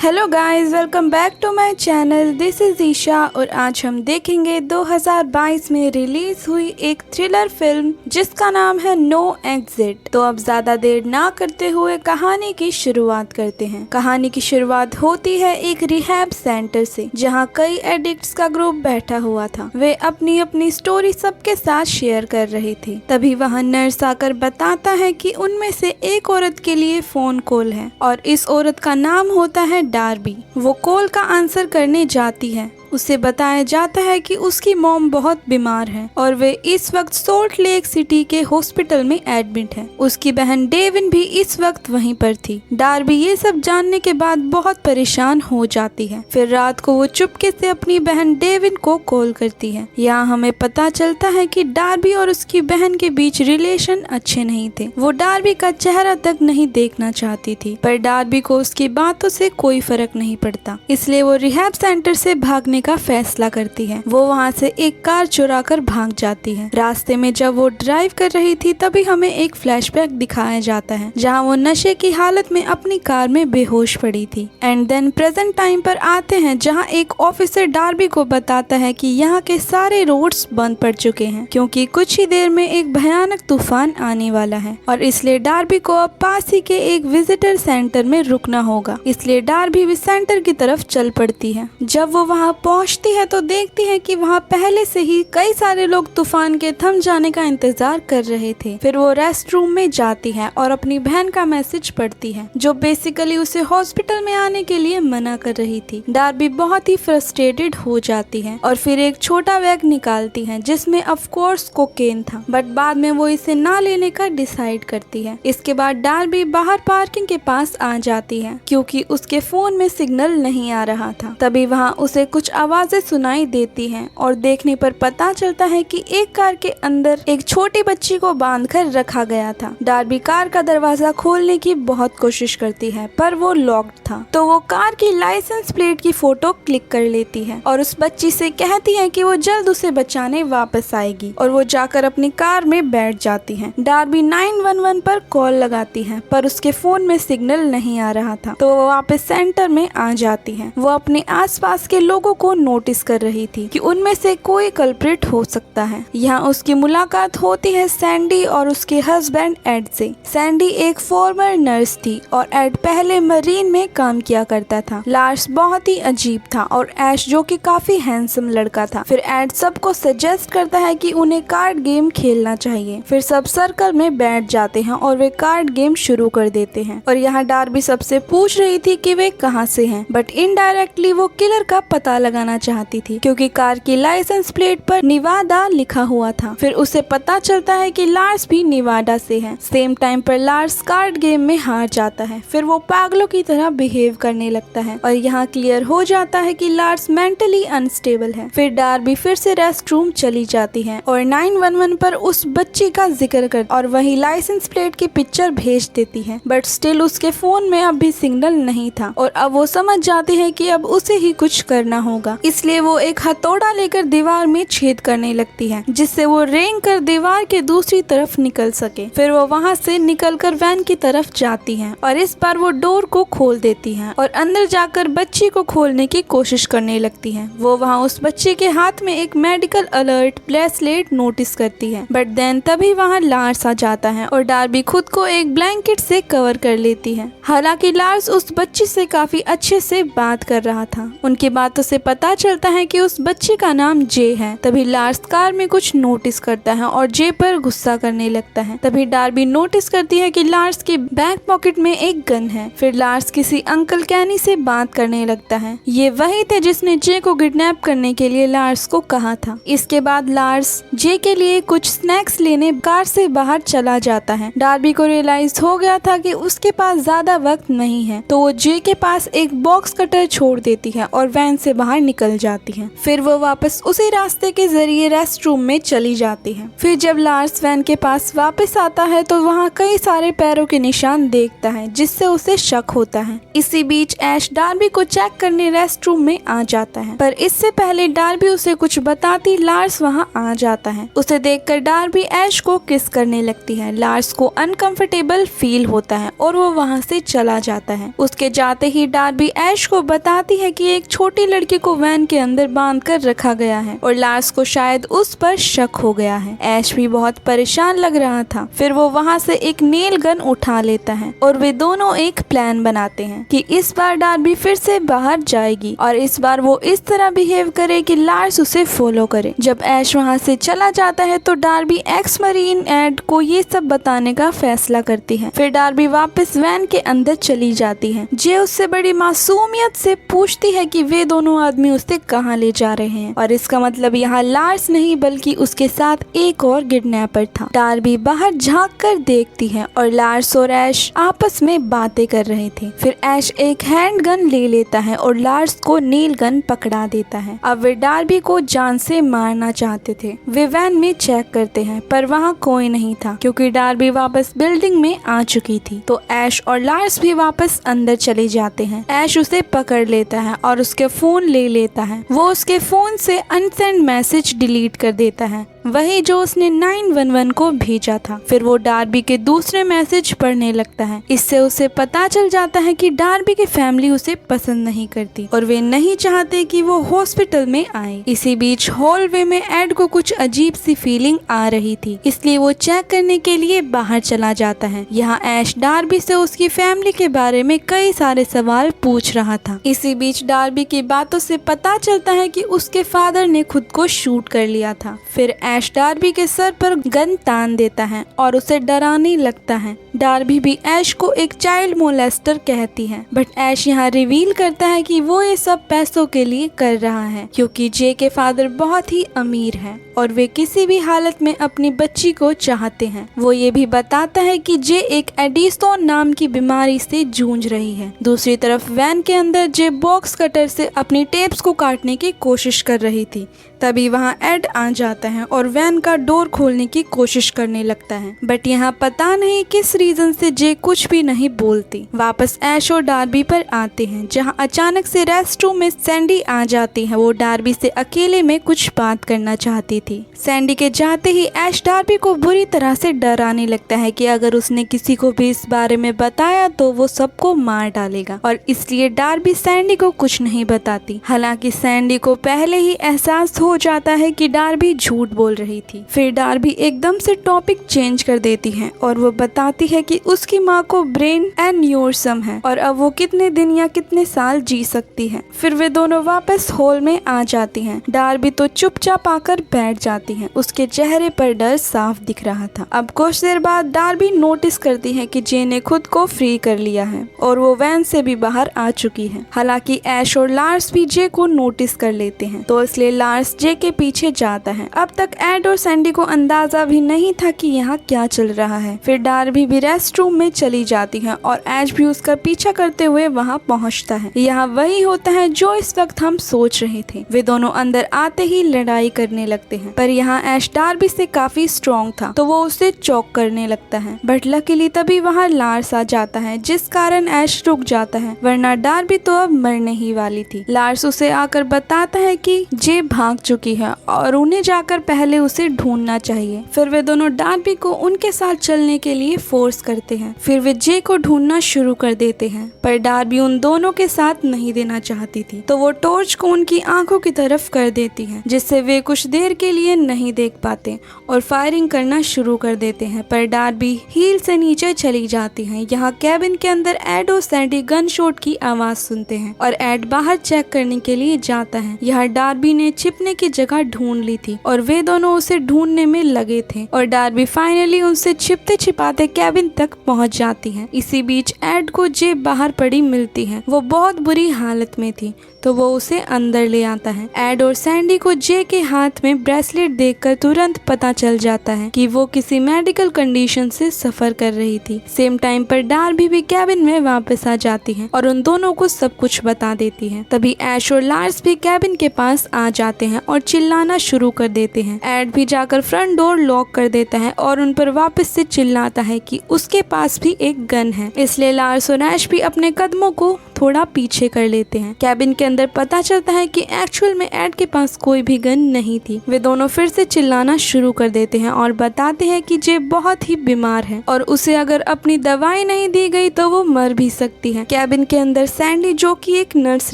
Hello guys, welcome back to my channel. This is Isha और आज हम देखेंगे 2022 में रिलीज हुई एक थ्रिलर फिल्म जिसका नाम है नो एग्जिट। तो अब ज्यादा देर ना करते हुए कहानी की शुरुआत करते हैं। कहानी की शुरुआत होती है एक रिहैब सेंटर से, जहां कई एडिक्ट्स का ग्रुप बैठा हुआ था। वे अपनी अपनी स्टोरी सबके साथ शेयर कर रहे थे। तभी वहां नर्स आकर बताता है कि उनमें से एक औरत के लिए फोन कॉल है और इस औरत का नाम होता है डार्बी। वो कॉल का आंसर करने जाती है। उसे बताया जाता है कि उसकी मॉम बहुत बीमार है और वे इस वक्त सॉल्ट लेक सिटी के हॉस्पिटल में एडमिट है। उसकी बहन डेविन भी इस वक्त वहीं पर थी। डार्बी ये सब जानने के बाद बहुत परेशान हो जाती है। फिर रात को वो चुपके से अपनी बहन डेविन को कॉल करती है। यहाँ हमें पता चलता है कि डार्बी और उसकी बहन के बीच रिलेशन अच्छे नहीं थे। वो डार्बी का चेहरा तक नहीं देखना चाहती थी, पर डार्बी को उसकी बातों से कोई फर्क नहीं पड़ता, इसलिए वो रिहैब सेंटर से भागने का फैसला करती है। वो वहाँ से एक कार चुरा कर भाग जाती है। रास्ते में जब वो ड्राइव कर रही थी तभी हमें एक फ्लैशबैक दिखाया जाता है, जहाँ वो नशे की हालत में अपनी कार में बेहोश पड़ी थी। एंड देन प्रेजेंट टाइम पर आते हैं, जहाँ एक ऑफिसर डार्बी को बताता है कि यहाँ के सारे रोड्स बंद पड़ चुके हैं क्योंकि कुछ ही देर में एक भयानक तूफान आने वाला है और इसलिए डार्बी को अब पास ही के एक विजिटर सेंटर में रुकना होगा। इसलिए डार्बी भी सेंटर की तरफ चल पड़ती है। जब वो वहाँ पहुंचती है तो देखती है कि वहाँ पहले से ही कई सारे लोग तूफान के थम जाने का इंतजार कर रहे थे। फिर वो रेस्ट रूम में जाती है और अपनी बहन का मैसेज पढ़ती है, जो बेसिकली उसे हॉस्पिटल में आने के लिए मना कर रही थी। डार्बी बहुत ही फ्रस्ट्रेटेड हो जाती है और फिर एक छोटा बैग निकालती है जिसमें ऑफ कोर्स कोकेन था, बट बाद में वो इसे ना लेने का डिसाइड करती है। इसके बाद डार्बी बाहर पार्किंग के पास आ जाती है क्योंकि उसके फोन में सिग्नल नहीं आ रहा था। तभी वहाँ उसे कुछ आवाजें सुनाई देती हैं और देखने पर पता चलता है कि एक कार के अंदर एक छोटी बच्ची को बांधकर रखा गया था। डार्बी कार का दरवाजा खोलने की बहुत कोशिश करती है पर वो लॉक्ड था। तो वो कार की लाइसेंस प्लेट की फोटो क्लिक कर लेती है और उस बच्ची से कहती है कि वो जल्द उसे बचाने वापस आएगी और वो जाकर अपनी कार में बैठ जाती है। डार्बी 911 पर कॉल लगाती है पर उसके फोन में सिग्नल नहीं आ रहा था, तो वो वापस सेंटर में आ जाती है। वो अपने आसपास के लोगों को नोटिस कर रही थी कि उनमें से कोई कल्प्रिट हो सकता है। यहाँ उसकी मुलाकात होती है सैंडी और उसके हस्बैंड एड से। सैंडी एक फॉर्मर नर्स थी और एड पहले मरीन में काम किया करता था। लार्स बहुत ही अजीब था और ऐश जो कि काफी हैंडसम लड़का था। फिर एड सबको सजेस्ट करता है कि उन्हें कार्ड गेम खेलना चाहिए। फिर सब सर्कल में बैठ जाते हैं और वे कार्ड गेम शुरू कर देते हैं और यहाँ डार्बी सबसे पूछ रही थी कि वे कहाँ से हैं, बट इनडायरेक्टली वो किलर का पता लगाना चाहती थी क्योंकि कार की लाइसेंस प्लेट पर निवादा लिखा हुआ था। फिर उसे पता चलता है कि लार्स भी निवादा से है। सेम टाइम पर लार्स कार्ड गेम में हार जाता है। फिर वो पागलों की तरह बिहेव करने लगता है और यहाँ क्लियर हो जाता है कि लार्स मेंटली अनस्टेबल है। फिर डार्बी फिर से रेस्ट रूम चली जाती है और 911 पर उस बच्ची का जिक्र कर और वही लाइसेंस प्लेट की पिक्चर भेज देती है, बट स्टिल उसके फोन में अब भी सिग्नल नहीं था और अब वो समझ जाती है कि अब उसे ही कुछ करना होगा। इसलिए वो एक हथौड़ा लेकर दीवार में छेद करने लगती है जिससे वो रेंग कर दीवार के दूसरी तरफ निकल सके। फिर वो वहाँ से निकलकर वैन की तरफ जाती है और इस बार वो डोर को खोल देती है और अंदर जाकर बच्ची को खोलने की कोशिश करने लगती है। वो वहाँ उस बच्चे के हाथ में एक मेडिकल अलर्ट ब्रेसलेट नोटिस करती है, बट देन तभी वहाँ लार्स आ जाता है और डार्बी खुद को एक ब्लैंकेट से कवर कर लेती है। हालांकि लार्स उस बच्ची से काफी अच्छे से बात कर रहा था। उनकी बातों से पता चलता है कि उस बच्चे का नाम जे है। तभी लार्स कार में कुछ नोटिस करता है और जे पर गुस्सा करने लगता है। तभी डार्बी नोटिस करती है कि लार्स के बैक पॉकेट में एक गन है। फिर लार्स किसी अंकल कैनी से बात करने लगता है। ये वही थे जिसने जे को किडनैप करने के लिए लार्स को कहा था। इसके बाद लार्स जे के लिए कुछ स्नैक्स लेने कार से बाहर चला जाता है। डार्बी को रियलाइज हो गया था कि उसके पास ज्यादा वक्त नहीं है, तो वो जे के पास एक बॉक्स कटर छोड़ देती है और वैन से बाहर निकल जाती है। फिर वो वापस उसी रास्ते के जरिए रेस्ट रूम में चली जाती है। फिर जब लार्स वैन के पास वापस आता है तो वहाँ कई सारे पैरों के निशान देखता है, जिससे उसे शक होता है। इसी बीच ऐश डार्बी को चेक करने रेस्ट रूम में आ जाता है, पर इससे पहले डार्बी उसे कुछ बताती लार्स वहाँ आ जाता है। उसे देखकर डार्बी ऐश को किस करने लगती है। लार्स को अनकंफर्टेबल फील होता है और वो वहाँ से चला जाता है। उसके जाते ही डार्बी ऐश को बताती है कि एक छोटी लड़की को वैन के अंदर बांध कर रखा गया है और लार्स को शायद उस पर शक हो गया है। ऐश भी बहुत परेशान लग रहा था। फिर वो वहाँ से एक नेल गन उठा लेता है और वे दोनों एक प्लान बनाते हैं कि इस बार डार्बी फिर से बाहर जाएगी और इस बार वो इस तरह बिहेव करे कि लार्स उसे फॉलो करे। जब ऐश वहाँ से चला जाता है तो डार्बी एक्स मरीन एड को ये सब बताने का फैसला करती है। फिर डार्बी वापस वैन के अंदर चली जाती है। जे उससे बड़ी मासूमियत से पूछती है कि वे दोनों आदमी उसे कहाँ ले जा रहे हैं और इसका मतलब यहाँ लार्स नहीं बल्कि उसके साथ एक और किडनैपर था। डार्बी बाहर झांक कर देखती है और लार्स और ऐश आपस में बातें कर रहे थे। फिर ऐश एक हैंड गन ले लेता है और लार्स को नील गन पकड़ा देता है। अब वे डार्बी को जान से मारना चाहते थे। वे वैन में चेक करते हैं पर वहाँ कोई नहीं था क्योंकि डार्बी वापस बिल्डिंग में आ चुकी थी। तो ऐश और लार्स भी वापस अंदर चले जाते हैं। ऐश उसे पकड़ लेता है और उसके फोन ले लेता है। वो उसके फोन से अनसेंड मैसेज डिलीट कर देता है, वही जो उसने 911 को भेजा था। फिर वो डार्बी के दूसरे मैसेज पढ़ने लगता है। इससे उसे पता चल जाता है कि डार्बी की फैमिली उसे पसंद नहीं करती और वे नहीं चाहते कि वो हॉस्पिटल में आए। इसी बीच हॉलवे में एड को कुछ अजीब सी फीलिंग आ रही थी, इसलिए वो चेक करने के लिए बाहर चला जाता है। यहाँ ऐश डार्बी से उसकी फैमिली के बारे में कई सारे सवाल पूछ रहा था। इसी बीच डार्बी की बातों से पता चलता है कि उसके फादर ने खुद को शूट कर लिया था। फिर ऐश डार्बी के सर पर गन तान देता है और उसे डराने लगता है। डार्बी भी ऐश को एक चाइल्ड मोलेस्टर कहती है, बट ऐश यहाँ रिवील करता है कि वो ये सब पैसों के लिए कर रहा है क्योंकि जे के फादर बहुत ही अमीर हैं और वे किसी भी हालत में अपनी बच्ची को चाहते हैं। वो ये भी बताता है कि जे एक एडिस्टोन नाम की बीमारी से जूझ रही है। दूसरी तरफ वैन के अंदर जे बॉक्स कटर से अपनी टेप्स को काटने की कोशिश कर रही थी। तभी वहाँ एड आ जाता है और वैन का डोर खोलने की कोशिश करने लगता है, बट यहाँ पता नहीं किस रीजन से जे कुछ भी नहीं बोलती। वापस ऐश और डार्बी पर आते हैं जहाँ अचानक से रेस्ट रूम में सैंडी आ जाती है। वो डार्बी से अकेले में कुछ बात करना चाहती थी। सैंडी के जाते ही ऐश डार्बी को बुरी तरह से डराने लगता है कि अगर उसने किसी को भी इस बारे में बताया तो वो सबको मार डालेगा और इसलिए डार्बी सैंडी को कुछ नहीं बताती। हालांकि सैंडी को पहले ही एहसास हो जाता है कि डार्बी झूठ बोल रही थी। फिर डार्बी एकदम से टॉपिक चेंज कर देती है और वो बताती है कि उसकी माँ को ब्रेन एन्यूरिज्म है और अब वो कितने दिन या कितने साल जी सकती है। फिर वे दोनों वापस हॉल में आ जाती हैं। डार्बी तो चुपचाप आकर बैठ जाती है। उसके चेहरे पर डर साफ दिख रहा था। अब कुछ देर बाद डार्बी नोटिस करती है कि जे ने खुद को फ्री कर लिया है और वो वैन से भी बाहर आ चुकी है। हालांकि ऐश और लार्स भी जे को नोटिस कर लेते हैं, तो इसलिए लार्स जे के पीछे जाता है। अब तक एड और सैंडी को अंदाजा भी नहीं था कि यहाँ क्या चल रहा है। फिर डार्बी भी रेस्ट रूम में चली जाती है और ऐश भी उसका पीछा करते हुए वहाँ पहुँचता है। यहाँ वही होता है जो इस वक्त हम सोच रहे थे। वे दोनों अंदर आते ही लड़ाई करने लगते हैं, पर यहाँ ऐश डार्बी से काफी स्ट्रॉन्ग था तो वो उसे चौक करने लगता है। बट लकीली तभी वहाँ लार्स आ जाता है जिस कारण ऐश रुक जाता है, वरना डार्बी तो अब मरने ही वाली थी। लार्स उसे आकर बताता है कि जे भाग चुकी है और उन्हें जाकर पहले उसे ढूंढना चाहिए। फिर वे दोनों डार्बी को उनके साथ चलने के लिए फोर्स करते हैं। फिर वे जे को ढूंढना शुरू कर देते हैं, पर डार्बी उन दोनों के साथ नहीं देना चाहती थी, तो वो टॉर्च को उनकी आंखों की तरफ कर देती है जिससे वे कुछ देर के लिए नहीं देख पाते और फायरिंग करना शुरू कर देते हैं। पर डार्बी हील से नीचे चली जाती है। यहाँ कैबिन के अंदर एड और सैंडी गन शॉट की आवाज सुनते हैं और एड बाहर चेक करने के लिए जाता है। यहाँ डार्बी ने छिपने की जगह ढूंढ ली थी और वे दोनों उसे ढूंढने में लगे थे और डार्बी फाइनली उनसे छिपते छिपाते कैबिन तक पहुंच जाती है। इसी बीच एड को जे बाहर पड़ी मिलती है। वो बहुत बुरी हालत में थी तो वो उसे अंदर ले आता है। एड और सैंडी को जे के हाथ में ब्रेसलेट देखकर तुरंत पता चल जाता है कि वो किसी मेडिकल कंडीशन से सफर कर रही थी। सेम टाइम पर डार्बी भी कैबिन में वापस आ जाती है और उन दोनों को सब कुछ बता देती है। तभी ऐश और लार्स भी कैबिन के पास आ जाते हैं और चिल्लाना शुरू कर देते हैं। एड भी जाकर फ्रंट डोर लॉक कर देता है और उन पर वापस से चिल्लाता है कि उसके पास भी एक गन है। इसलिए लार्स और ऐश भी अपने कदमों को थोड़ा पीछे कर लेते हैं। कैबिन के अंदर पता चलता है कि एक्चुअल में एड के पास कोई भी गन नहीं थी। वे दोनों फिर से चिल्लाना शुरू कर देते हैं और बताते हैं कि जे बहुत ही बीमार है और उसे अगर अपनी दवाई नहीं दी गई तो वो मर भी सकती है। कैबिन के अंदर सैंडी, जो कि एक नर्स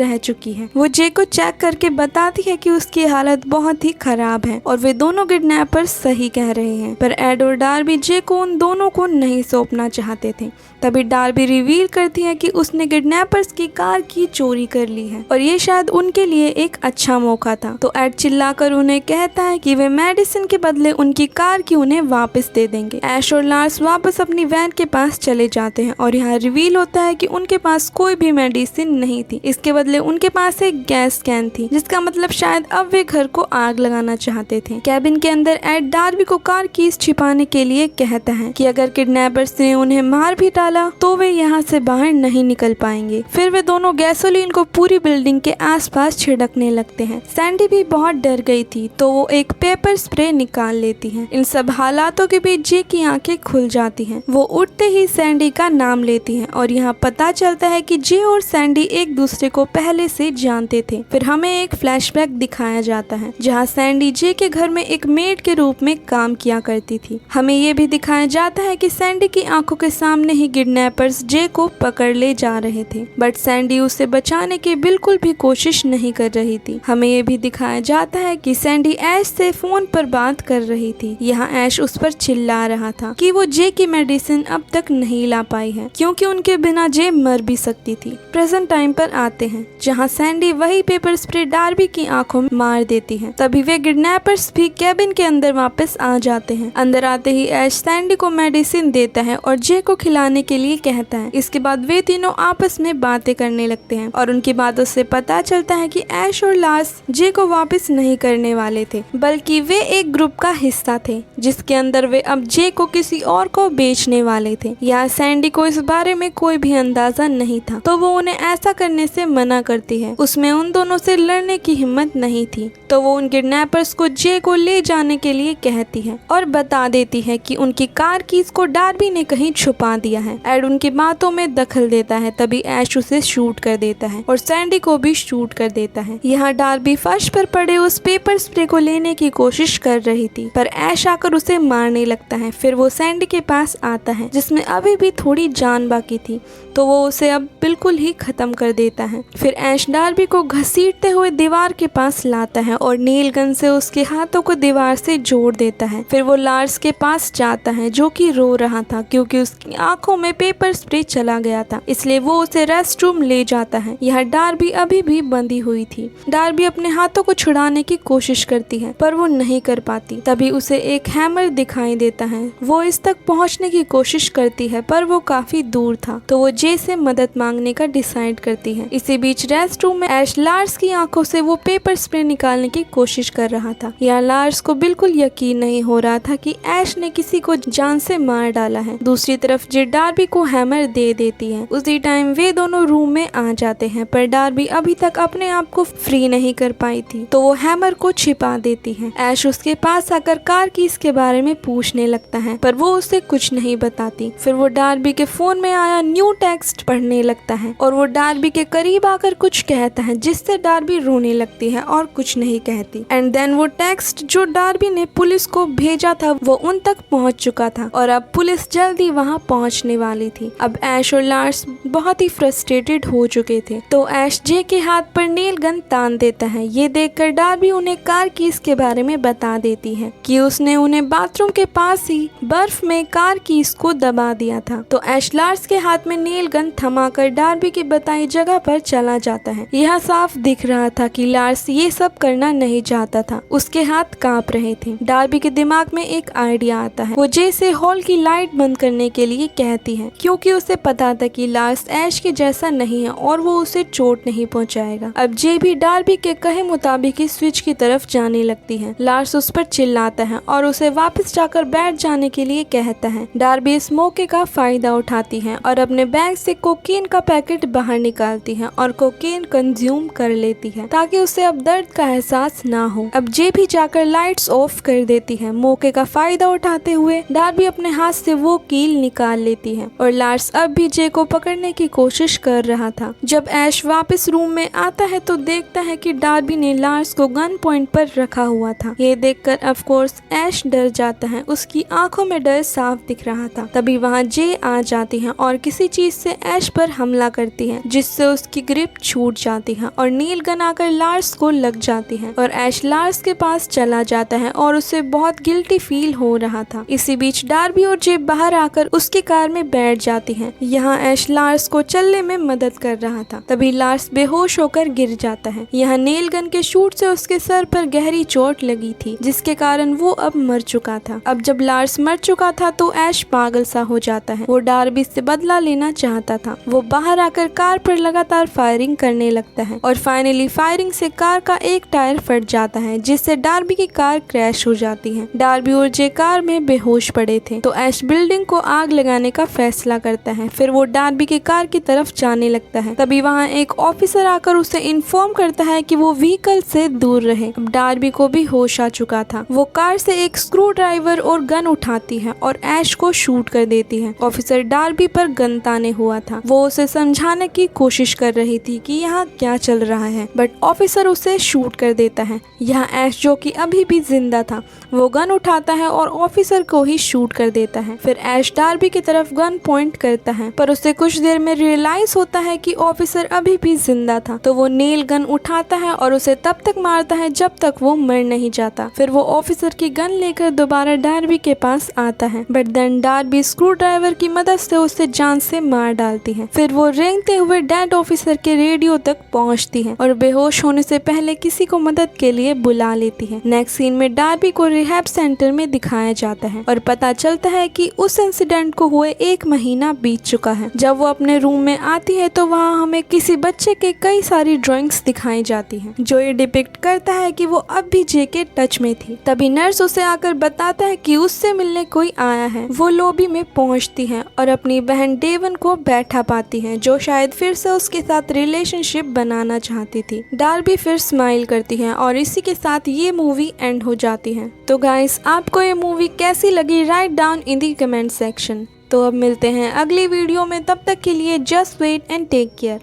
रह चुकी है, वो जे को चेक करके बताती है कि उसकी हालत बहुत ही खराब है और वे दोनों किडनैपर्स सही कह रहे हैं। पर एड और डार्बी जे को उन दोनों को नहीं सौंपना चाहते थे। तभी डार्बी रिवील करती है कि उसने किडनैपर्स की कार की चोरी कर ली है और ये शायद उनके लिए एक अच्छा मौका था। तो एड चिल्लाकर उन्हें कहता है कि वे मेडिसिन के बदले उनकी कार की उन्हें वापस दे देंगे। ऐश और लार्स वापस अपनी वैन के पास चले जाते हैं और यहाँ रिवील होता है कि उनके पास कोई भी मेडिसिन नहीं थी। इसके बदले उनके पास एक गैस कैन थी, जिसका मतलब शायद अब वे घर को आग लगाना चाहते थे। कैबिन के अंदर एड डार्बी को कार कीज छिपाने के लिए कहता है कि अगर किडनैपर्स ने उन्हें मार भी डाला तो वे यहाँ से बाहर नहीं निकल पाएंगे। फिर वे दोनों गैसोलीन को पूरी बिल्डिंग के आसपास छिड़कने लगते हैं। सैंडी भी बहुत डर गई थी तो वो एक पेपर स्प्रे निकाल लेती है। इन सब हालातों के बीच जे की आंखें खुल जाती हैं। वो उठते ही सैंडी का नाम लेती है और यहाँ पता चलता है कि जे और सैंडी एक दूसरे को पहले से जानते थे। फिर हमें एक फ्लैशबैक दिखाया जाता है जहाँ सैंडी जे के घर में एक मेड के रूप में काम किया करती थी। हमें ये भी दिखाया जाता है कि सैंडी की आंखों के सामने ही किडनैपर्स जे को पकड़ ले जा रहे थे, बट सैंडी उसे बचाने की बिल्कुल भी कोशिश नहीं कर रही थी। हमें ये भी दिखाया जाता है कि सैंडी ऐश से फोन पर बात कर रही थी। यहाँ ऐश उस पर चिल्ला रहा था कि वो जे की मेडिसिन अब तक नहीं ला पाई है क्योंकि उनके बिना जे मर भी सकती थी। प्रेजेंट टाइम पर आते हैं जहाँ सैंडी वही पेपर स्प्रे डार्बी की आंखों में मार देती है। तभी वे किडनैपर्स भी कैबिन के अंदर वापस आ जाते हैं। अंदर आते ही ऐश सैंडी को मेडिसिन देता है और जे को खिलाने के लिए कहता है। इसके बाद वे तीनों आपस में बातें करने लगते हैं और उनकी बातों से पता चलता है कि ऐश और लार्स जे को वापस नहीं करने वाले थे, बल्कि वे एक ग्रुप का हिस्सा थे जिसके अंदर वे अब जे को किसी और को बेचने वाले थे। यहाँ सैंडी को इस बारे में कोई भी अंदाजा नहीं था तो वो उन्हें ऐसा करने से मना करती है। उसमें उन दोनों से लड़ने की हिम्मत नहीं थी तो वो उन किडनैपर्स को जे को ले जाने के लिए कहती है और बता देती है कि उनकी कार कीज को डार्बी ने कहीं छुपा दिया है। एड उनकी बातों में दखल देता है। तभी ऐश उसे शूट कर देता है और सैंडी को भी शूट कर देता है। यहाँ डार्बी फर्श पर पड़े उस पेपर स्प्रे को लेने की कोशिश कर रही थी पर ऐश आकर उसे मारने लगता है। फिर वो सैंडी के पास आता है जिसमें अभी भी थोड़ी जान बाकी थी तो वो उसे अब बिल्कुल ही खत्म कर देता है। फिर ऐश डार्बी को घसीटते हुए दीवार के पास लाता है और नील गन से उसके हाथों को दीवार से जोड़ देता है। फिर वो लार्स के पास जाता है जो कि रो रहा था क्योंकि उसकी आंखों में पेपर स्प्रे चला गया था, इसलिए वो उसे रेस्ट रूम ले जाता है। यह डार्बी अभी भी बंधी हुई थी। डार्बी अपने हाथों को छुड़ाने की कोशिश करती है पर वो नहीं कर पाती। तभी उसे एक हैमर दिखाई देता है। वो इस तक पहुंचने की कोशिश करती है पर वो काफी दूर था तो वो जे से मदद मांगने का डिसाइड करती है। इसी बीच रेस्ट रूम में ऐश लार्स की आंखों से वो पेपर स्प्रे निकालने की कोशिश कर रहा था। यहाँ लार्स को बिल्कुल यकीन नहीं हो रहा था कि ऐश ने किसी को जान से मार डाला है। दूसरी तरफ जे डार्बी को हैमर दे देती है। उसी टाइम वे दोनों रूम में आ जाते हैं पर डार्बी अभी तक अपने आप को फ्री नहीं कर पाई थी तो वो हैमर को छिपा देती है। ऐश उसके पास आकर कार की इसके बारे में पूछने लगता है पर वो उसे कुछ नहीं बताती। फिर वो डार्बी के फोन में आया न्यू टेक्स्ट पढ़ने लगता है और वो डार्बी के करीब आकर कुछ कहता है जिससे डार्बी रोने लगती है और कुछ नहीं कहती। एंड देन वो टेक्स्ट जो डार्बी ने पुलिस को भेजा था वो उन तक पहुंच चुका था और अब पुलिस जल्दी वहां पहुंचने वाली थी। अब ऐश और लार्स बहुत ही फ्रस्ट्रेटेड हो चुके थे तो ऐश जे के हाथ पर नील गन तान देता है। ये देखकर डार्बी उन्हें कार कीज के बारे में बता देती है कि उसने उन्हें बाथरूम के पास ही बर्फ में कार कीज को दबा दिया था। तो ऐश लार्स के हाथ में नील गन थमाकर डार्बी की बताई जगह पर चला जाता है। यह साफ दिख रहा था कि लार्स ये सब करना नहीं चाहता था। उसके हाथ कांप रहे थे। डार्बी के दिमाग में एक आइडिया आता है। वो जे से हॉल की लाइट बंद करने के लिए कहती है क्योंकि उसे पता था कि लार्स ऐश के जैसा नहीं है और वो उसे चोट नहीं पहुंचाएगा। अब जे भी डार्बी के कहे मुताबिक ही स्विच की तरफ जाने लगती है। लार्स उस पर चिल्लाता है और उसे वापस जाकर बैठ जाने के लिए कहता है। डार्बी इस मौके का फायदा उठाती है और अपने बैग से कोकीन का पैकेट बाहर निकालती है और कोकीन कंज्यूम कर लेती है ताकि उसे अब दर्द का एहसास ना हो। अब जे भी जाकर लाइट्स ऑफ कर देती है। मौके का फायदा उठाते हुए डार्बी अपने हाथ से वो कील निकाल लेती है और लार्स अब भी जे को पकड़ने की कोशिश कर रहा था। जब ऐश वापस रूम में आता है तो देखता है कि डार्बी ने लार्स को गन पॉइंट पर रखा हुआ था। ये देखकर ऑफ कोर्स ऐश डर जाता है। उसकी आंखों में डर साफ दिख रहा था। तभी वहाँ जे आ जाती है और किसी चीज से ऐश पर हमला करती है जिससे उसकी ग्रिप छूट जाती है और नील गन आकर लार्स को लग जाती है और ऐश लार्स के पास चला जाता है और उसे बहुत गिल्टी फील हो रहा था। इसी बीच डार्बी और जे बाहर आकर उसकी कार में बैठ जाती हैं। यहाँ ऐश लार्स को चलने में मदद कर रहा था। तभी लार्स बेहोश होकर गिर जाता है। यहाँ नेल गन के शूट से उसके सर पर गहरी चोट लगी थी जिसके कारण वो अब मर चुका था। अब जब लार्स मर चुका था तो ऐश पागल सा हो जाता है। वो डार्बी से बदला लेना चाहता था। वो बाहर आकर कार पर लगातार फायरिंग करने लगता है और फाइनली फायरिंग से कार का एक टायर फट जाता है जिससे डार्बी की कार क्रैश हो जाती है। डार्बी और जे कार में बेहोश पड़े थे तो ऐश बिल्डिंग को आग लगाने का फैसला करता है। फिर वो डार्बी की कार की तरफ जाने लगता है। तभी वहाँ एक ऑफिसर आकर उसे इन्फॉर्म करता है कि वो व्हीकल से दूर रहे। अब डार्बी को भी होश आ चुका था। वो कार से एक स्क्रू ड्राइवर और गन उठाती है और ऐश को शूट कर देती है। ऑफिसर डार्बी पर गन ताने हुआ था। वो उसे समझाने की कोशिश कर रही थी कि यहाँ क्या चल रहा है बट ऑफिसर उसे शूट कर देता है। यहाँ ऐश जो कि अभी भी जिंदा था वो गन उठाता है और ऑफिसर को ही शूट कर देता है। फिर ऐश डार्बी की तरफ गन पॉइंट करता है पर उसे कुछ देर में रियलाइज होता है कि ऑफिसर अभी भी जिंदा था तो वो नेल गन उठाता है और उसे तब तक मारता है जब तक वो मर नहीं जाता। फिर वो ऑफिसर की गन लेकर दोबारा डार्बी के पास आता है बट देन डार्बी स्क्रू ड्राइवर की मदद से उसे जान से मार डालती है। फिर वो रेंगते हुए डेड ऑफिसर के रेडियो तक पहुंचती है और बेहोश होने से पहले किसी को मदद के लिए बुला लेती है। नेक्स्ट सीन में डार्बी को रिहैब सेंटर में दिखाया जाता है और पता चलता है कि उस इंसिडेंट को हुए 1 महीना बीत चुका है। जब वो अपने रूम में आती है तो वहाँ हमें किसी बच्चे के कई सारी ड्राइंग्स दिखाई जाती हैं जो ये डिपिक्ट करता है कि वो अब भी जे के टच में थी। तभी नर्स उसे आकर बताता है कि उससे मिलने कोई आया है। वो लॉबी में पहुंचती है और अपनी बहन डेवन को बैठा पाती है जो शायद फिर से उसके साथ रिलेशनशिप बनाना चाहती थी। डार्बी फिर स्माइल करती है और इसी के साथ ये मूवी एंड हो जाती है। तो गाइस आपको ये मूवी कैसी लगी write down in the comment section. तो अब मिलते हैं अगली वीडियो में, तब तक के लिए just wait and take care.